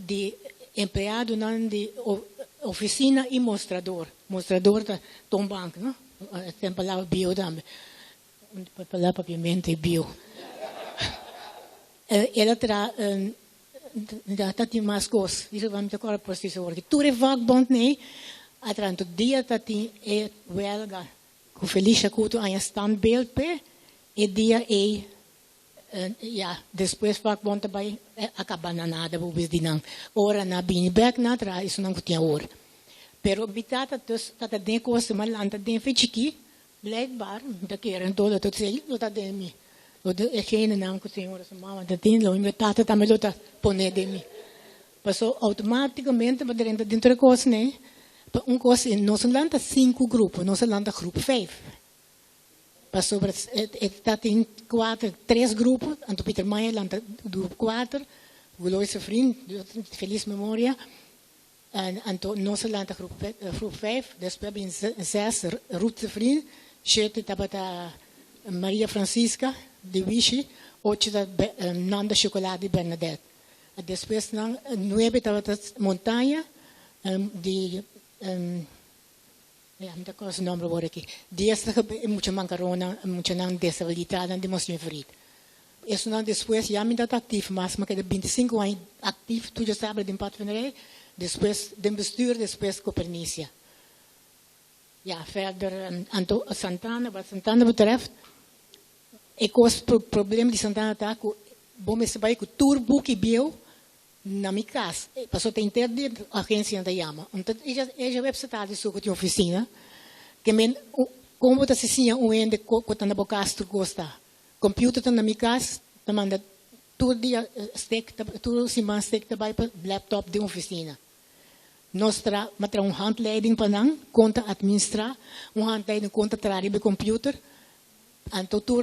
de empregado de oficina e mostrador. Mostrador da tombank, não? Tem a palavra bio também. A palavra papiamento é bio. ela terá dat die mais coisas. Isso vai me tocar por si sobre. Tu é vagbond nem atrás do dia tati é welga. Com Felicia Couto a standbeeld pe e dia ja, depois vagbond também acaba na nada bubis dinang. Ora na bini back na tra isso não tinha hora. Pero bitata dus tata den coisa malanta den fechiki blijkbaar da keren todo tot sei tot de mi. É que não que o senhor se mama da tinha, o invitado também está poner de mim. Passou automaticamente para dentro da coisa, né? Coisa em nosso lado 5 grupos, nosso lado grupo 5. Passou para está tem 3 grupos, então Peter Maia landa grupo 4, Gloria Vriend, feliz memória. Então nosso lado grupo 5, depois bem 6 Ruth Vriend, 7 estava Maria Francisca de Vichy, 8 da Nanda Chocolate de Bernadette. Depois, 9 estava Montanha, de. Não conheço o nome agora aqui. 10 muita mancarona, muita não desabilitada, de mocinho ferido. Isso não depois, já me dá ativo, mas que de 25 anos ativo, tu já sabe, de Pato Veneré, depois de bestuur, depois Copernícia. Ja, verder, Santana, wat Santana betreft, ik was probleem die Santana tá com bom esse bairro turbo que viu na minha casa. Passou a internet agência da Yama. Então já vai precisar de sua oficina. Que men como você se tinha ende com na bocastro gosta. Computer tá na minha casa, tá manda todo dia stick, todo semana stick também para laptop de oficina. Nós matra handleiding para não conta administrar, handleiding conta trabalhar de computer. Então tudo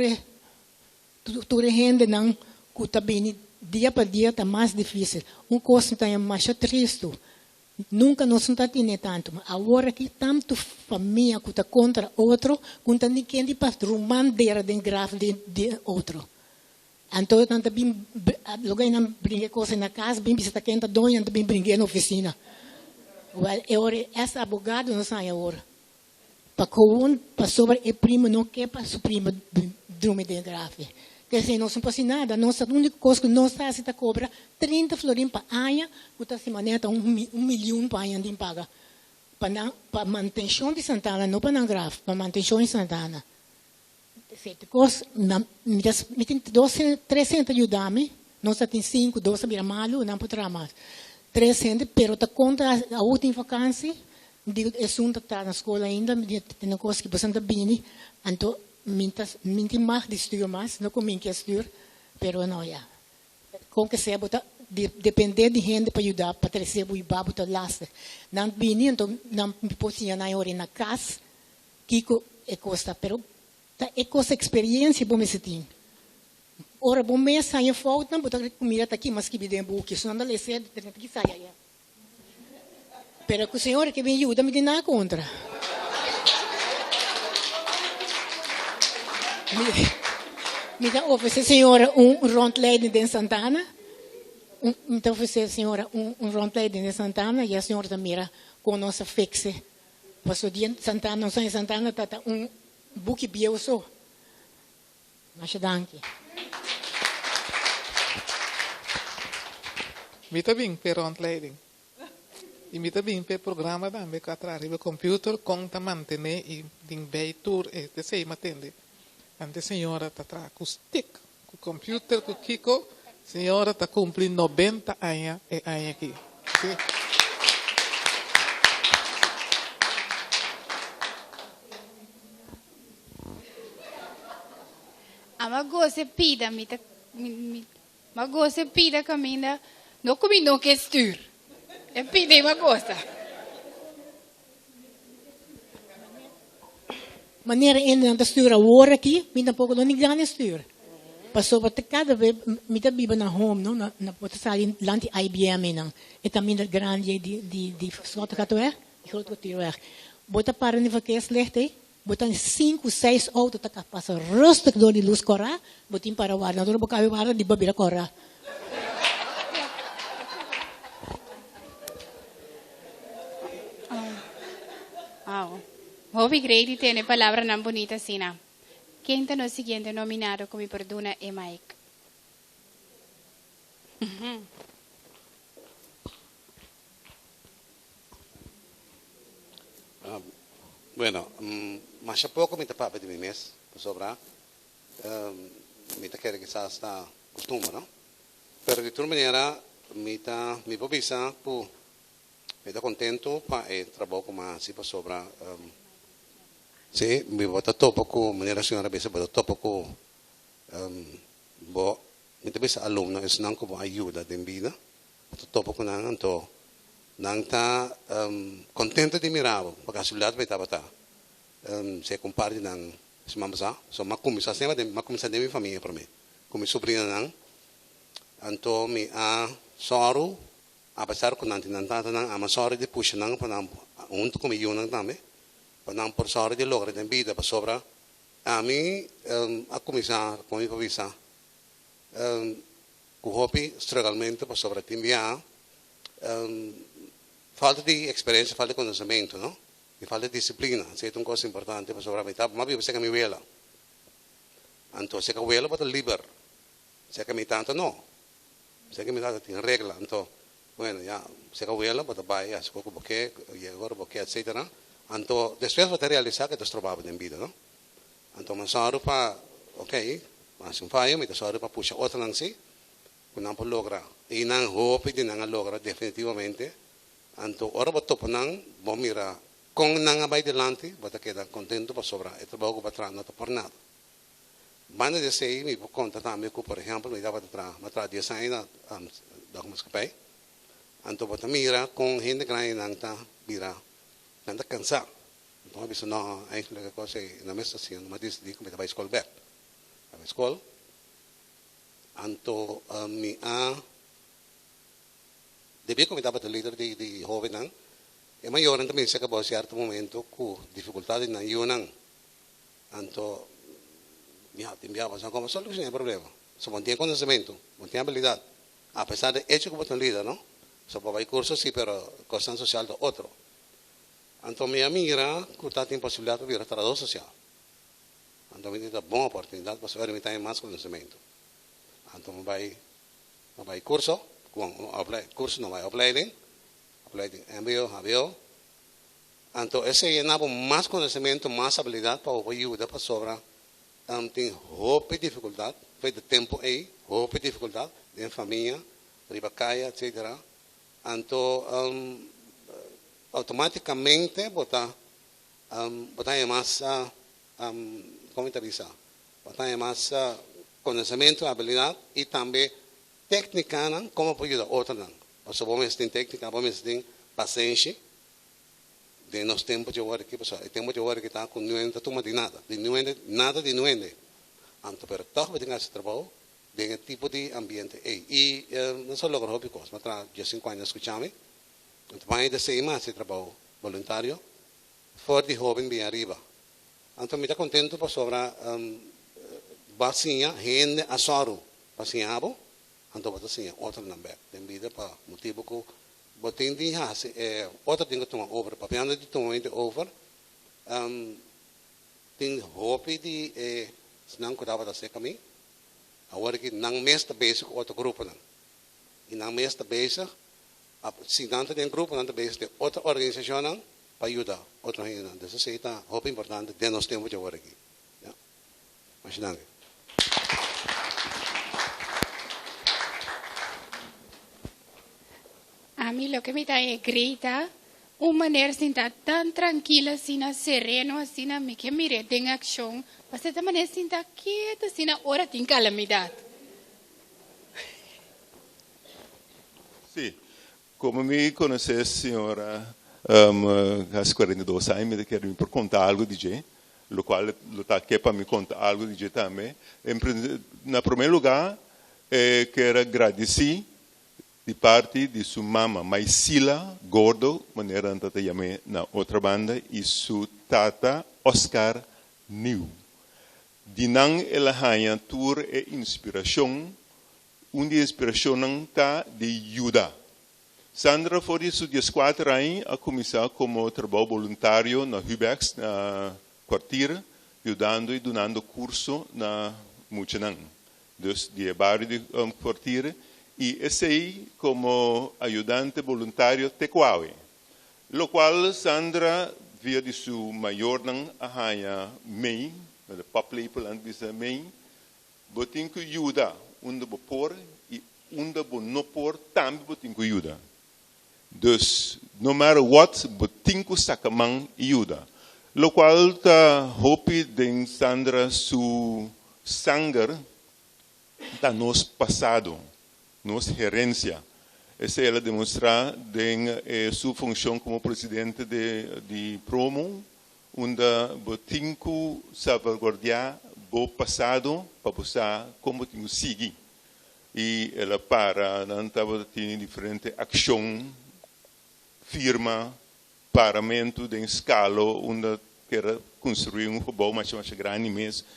rende não que também dia para dia está mais difícil. Coisa está mais triste. Nunca nós não está tendo tanto. Agora que tanto família que está contra outro, que está ninguém para rumandeira de grave de outro. Então também logo não brinque coisa na casa, bem bisa quem está doendo, também brinque na oficina. Agora esse advogado não sai agora. Para sobre o primo não quer para o primo dormir de grave. Quer dizer, não pode nada. Nossa única coisa que nós fazemos é cobrar 30 florins para anha, que está se maneta 1 milhão para anha de paga. Para manutenção de Santana, não para não grave, para manutenção de Santana. Certo, coisa, me tem 300 ajudar-me, nós temos 5, 12 vira malo, não pode mais. 300, pero está contra a última vacância, de assunto está na escola ainda, tem uma coisa que você está bem, então minti mag die stuur mas, não comigo que stuur, pero não ja. Como que se bota depender de gente para ajudar, para trazer o babu to lasta. Não bini, então não pode ir na hora na casa, Kiko é costa, pero é costa experiência bom esse tem. Ora bom mês sai falta, não botar comida tá aqui, mas que bidem buque, só anda lecer, tem que sair aí. Pero que o senhor que vem ajuda me de nada contra. Me dá oferecer a senhora rondleiding de Santana. Me dá oferecer a senhora rondleiding de Santana e a senhora também com nossa fixe. Passou dia Santana, não sei Santana, tá buque bio só. Mas danke. Me tá bem per rondleiding. E me tá bem per programa também que atrás o computer conta manter e bem tour e de sei matende. Ante senhora está atrás com o stick, com o computer, com o Kiko, senhora está cumprindo 90 anos e anos aqui. Sim? A gosta pida, ma gosta pida caminha, não comi não que stuur. É pida uma gosta. Wanneer in de sturen horen aqui, me dan pouco niet gaan sturen. Pas op het cada vez me dan biben naar home, no, na pota sali lanti IBM in, e também de grande die soort gaat weg, die groot kwartier weg. Bota para de verkeerslicht, bota 5, 6 auto tak passa rustig door die luz corra, botin para war, na door boca war di babira corra. Wow. Hobby Grady tiene palabra tan bonita así, ¿no? ¿Quién está no siguiente nominado como perdona es Mike? Bueno, mas há pouco me tapava de mim mesmo, sobra, me tá querendo que está costuma, não? Pero de toda maneira, me povisa, me tá contento para trabalhar com mais, se para sobra, sim, me bota topo com maneira senhora bisa bota topo com, me tá bisa aluno, é não como ajuda de vida, bota topo com não, então não está contente de mirar, porque a cidade vai estar se compara dengan semamsa, so makumisa sempre makumisa de minha família para mim, como sobrinha não, então me soro, apesar que não nang ama soro de puxa nang para não junto com eu nang também, para não por soro de logra de vida para sobra, a mim a começar com minha visa, com hobby strugglemente para sobra timbia, falta de experiência, falta de conhecimento, não? E falta de disciplina, isso é uma coisa importante para sobrar a metade, mas você que me vela. Então, se que vela, pode livre. Se que me tanto, não. Se que me tanto, tem regra. Então, bueno, já, se que vela, pode vai, se que porque, e agora porque, etc. Então, depois pode realizar que é trabalho em vida, não? Então, mas só para, ok, mas um falho, mas só para puxar outra não se, que não pode lograr. E não hope de não lograr definitivamente. Então, ora botou para não, bom mirar. Com não vai delante, você queda contente para sobrar. É trabalho para trás, não está por nada. Banda de sei, me conta também que, por exemplo, me dava para trás de sair da como escapei. Então, você mira com gente grande, não está mira, não está cansado. Então, eu disse, não, eigentlich a coisa na mesma assim, mas disse que me vai escola back. Vai escola. Então, me devia que me dava de líder de jovem, não. É maior também se acabou certo momento com dificuldade na Yunnan. Então, me enviava como solução é problema. Só mantém conhecimento, mantém habilidade. Apesar de hecho que botam líder, não? Só para vai curso sim, pero questão social do outro. Então, minha amiga, que tem possibilidade de virar trabalhador social. Então, me dá boa oportunidade para saber me ter mais conhecimento. Então, vai curso, curso não vai opleiding. MBO. Então, esse llenava mais conhecimento, mais habilidade para ajudar para sobrar. Tem roupa e dificuldade, foi de tempo aí, roupa e dificuldade, de família, ribacaia, etc. Então, automaticamente, botar mais, como te avisa, botar mais conhecimento, habilidade e também técnica, como pode ajudar outra. Nós vamos ter técnica, vamos ter paciência. De nós tempos de agora aqui, pessoal, tempo de agora que está com nuente, toma de nada de nuente. Então, para todo mundo esse trabalho, de tipo de ambiente. E não só logo hobby coisa, mas tra 5 anos escutamos. Então, vai de ser mais esse trabalho voluntário, fora de jovem bem arriba. Então, me está contente por sobrar basinha, gente a soro, basinha abo. Então, você sim, outra number. Tem vida para motivo que você tem outra tem que tomar over. Para pegar de tomar over, tem roupa de não cuidava da seca mim. Agora que não mesmo basic outro grupo não. E não mesmo basic, se não tem grupo não basic de outra organização não para ajudar outra gente não. Isso é tá roupa importante de nós temos de agora aqui. Mas não. A mí lo que me da es grita, una manera de estar tan tranquila, así, sereno, así, que mire, en acción, para esta manera de estar quieta, así, ahora tiene calamidad. Sí, como me conoces, señora, hace 42 años, me quero me contar algo de Jay, lo cual lo está aquí para me contar algo de Jay también. En primer lugar, quero agradecer de parte de sua mama, Maisila Gordo, maneira anta te chamei na outra banda, e su tata Oscar New. Dinang ela hanha tour e inspiração, onde inspiração não tá de ajuda. Sandra foi isso 14 anos a começar como trabalho voluntário na Hubex, na quartier, ajudando e donando curso na Muchenang. Dus die barrio de quartier. y ese como ayudante voluntario Tecuawe, lo cual Sandra via de su mayor nan ahaya mei, de paplepel an bisa mei, botin ku yuda, unda bo por e unda bo no por tambi botin ku yuda. Dus no matter what, botin ku sakamang yuda. Lo cual ta hopi den Sandra su sangar da nos passado, nos herencia. Essa ela demonstrar em sua função como presidente de Promo, onde botinco salvaguardar o passado para buscar como tinha seguir. E ela para não estava tendo diferente ação, firma, paramento de escala, onde quer construir robô mais grande mesmo.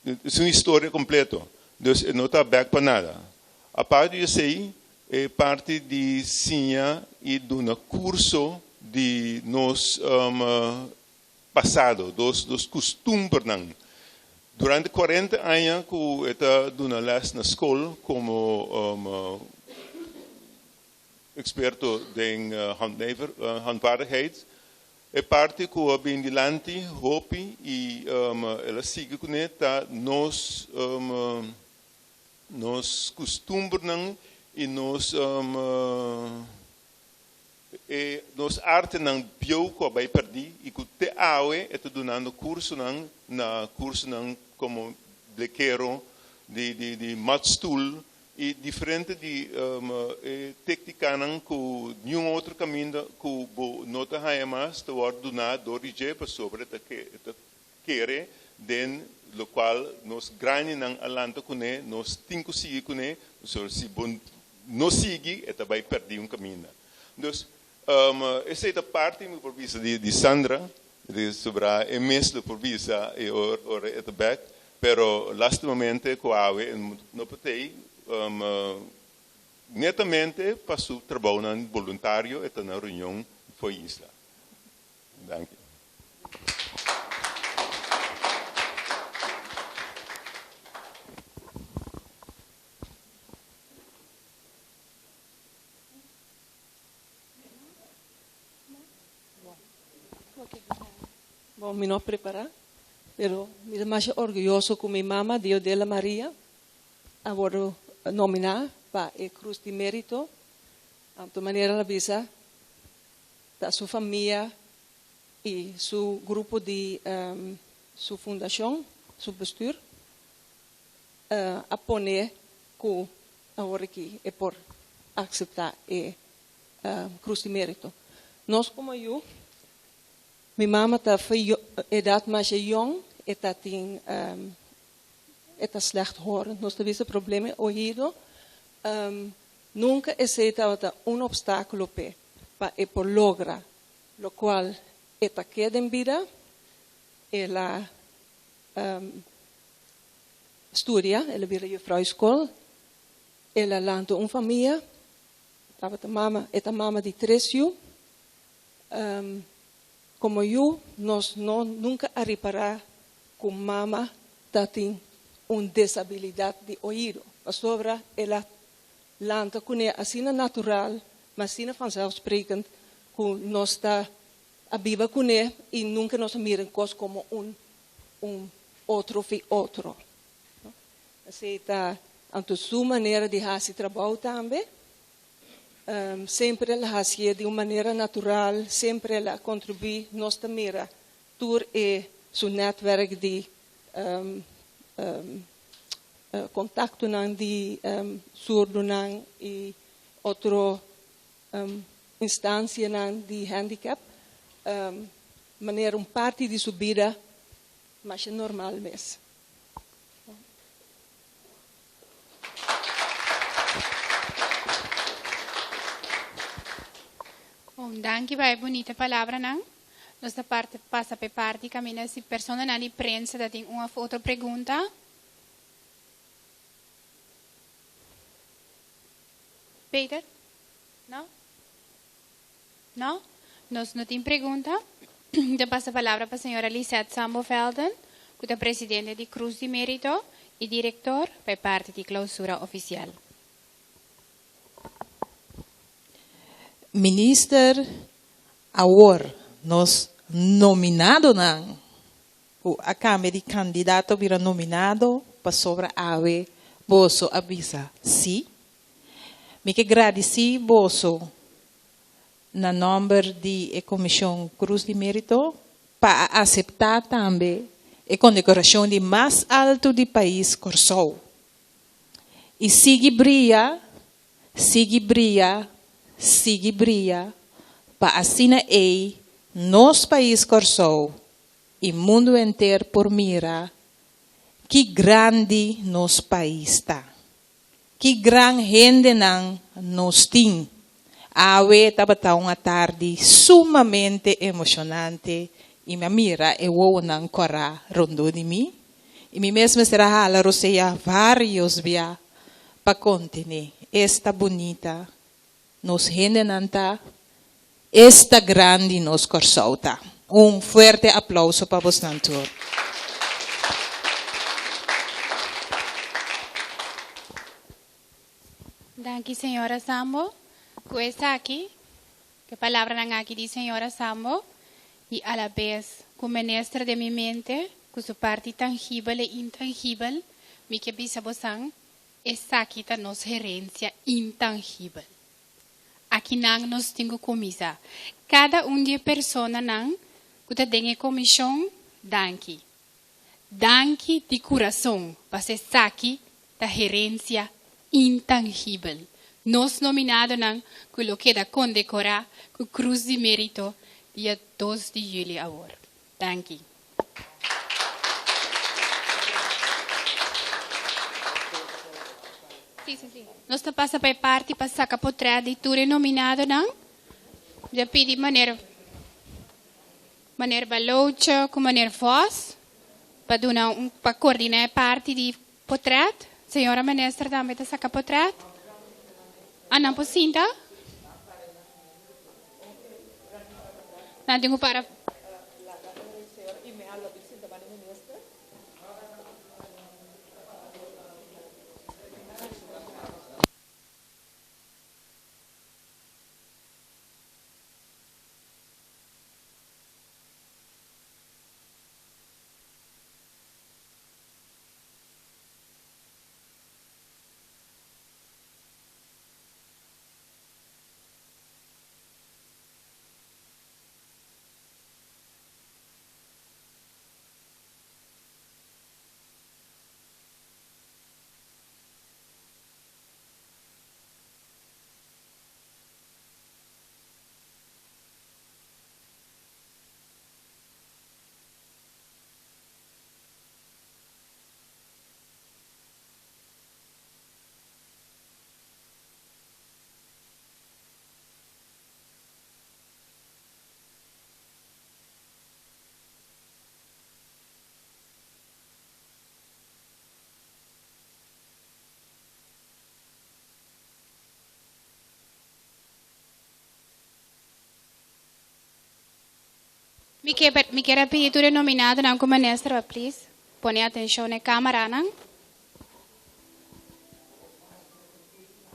É uma história completa. Então, não está back para nada. A parte de sei é parte de Sinha e de um curso de nos passado, dos costumes. Durante 40 anos que eu estava dando aulas na escola como experto em handvaardigheid, é parte que eu bem dilante, hopi e ela sigue com ela nos costumes e nos arte não pior que vai perder e que te aue está dando curso na curso como blequeiro de matstool e diferente de técnica que nenhum outro caminho que não te há mais te vai donar do rije para sobre te querer den lo qual nos grande nang alanta kune nos tinko sigi kune so si bon no sigi eta vai perder caminho. Dus essa é a parte me provisa de Sandra de sobre a mes lo provisa e or at the back pero lastimamente coave no potei netamente passo trabalho nan voluntário eta na reunião foi isla. Danke. Bom, me não preparar, pero me mais orgulhoso com minha mama, Dio della Maria, agora nominar para a Cruz de Mérito, de maneira a visa da sua família e seu grupo de sua fundação, seu bestuur, a poner que agora aqui é por aceitar a Cruz de Mérito. Nós como eu minha mama foi idade mais jong, está slecht horen. Nós temos esse problema ouvido. Nunca aceitava obstáculo para por lograr, lo qual está queda em vida. Ela estudia, ela vira juffrouw escola, ela lança uma família. Estava a mama de 3 anos. Como eu, nós nunca a reparar que mama tem uma desabilidade de ouvido. A sobra, ela lanta com ela assim natural, mas assim vanzelfsprekend, que nós está a viva com ela e nunca nos miram como outro. Assim está, a sua maneira de fazer trabalho também. Sempre ela fazia de uma maneira natural, sempre ela contribui, nós também, door seu netwerk de contacto de surdo e outra instância de handicap, maneira parte de sua vida, mas é normal mesmo. Danke vai bonita palavra não. Nossa parte passa para parte caminha se persona na prensa da tem uma outra pergunta. Peter? Não? Não? Nós não tem pergunta. Então passa a palavra para a senhora Lisette Sambovelden, que é presidente de Cruz de Mérito, e diretor faz parte da clausura oficial. Minister, agora, nós nominado não. A Câmara de candidato vira nominado para sobre a AVE, você avisa sim. Me que agradecer você na nome da Comissão Cruz de Mérito para aceitar também a condecoração de mais alto do país, Corsou. E sigue brilha, para assim nosso país Corsou e mundo inteiro por mira que grande nosso país está. Que grande gente nós temos. A estava uma tarde sumamente emocionante e minha mira eu não corra rondo de mim. E me mesmo será a roceia vários dias para contener esta bonita nos gente nanta esta grande nos corsouta. Forte aplauso para você, Nantur. Danke, senhora Sambo. Começa aqui, que a palavra não aqui de senhora Sambo, e a la vez, como ministra de minha mente, com sua parte tangível e intangível, me que bisa bosan, essa aqui está nossa herência intangível. Aqui não nós temos comisa. Cada de pessoa não, que tem comissão, danke. Danke de coração, para ser aqui da herência intangível. Nós nominados não, que lo queda condecorar com Cruz de Mérito, dia 2 de julho agora. Danke. Sim. Nós passamos para a parte para sacar por trás de tudo nominado, não? Já pedi maneira balocha, com maneira voz, para coordenar a parte de por trás. Senhora ministra também está sacar por trás. Não pocinta? Não tenho para. Me quero pedir tudo nominado não como ministra, please. Põe atenção na câmera, não?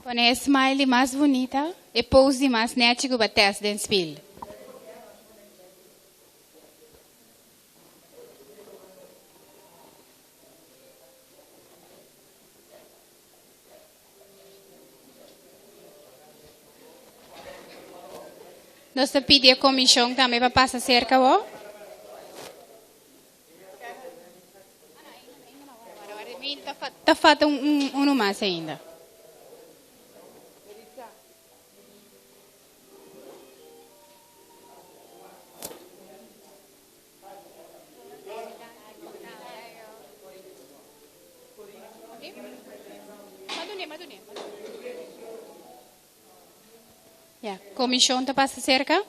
Põe a smile mais bonita e pose mais nético para teste de espelho. Nós pedimos a comissão também para passar cerca, ó. Está falta um mais ainda. Comissão está passando cerca?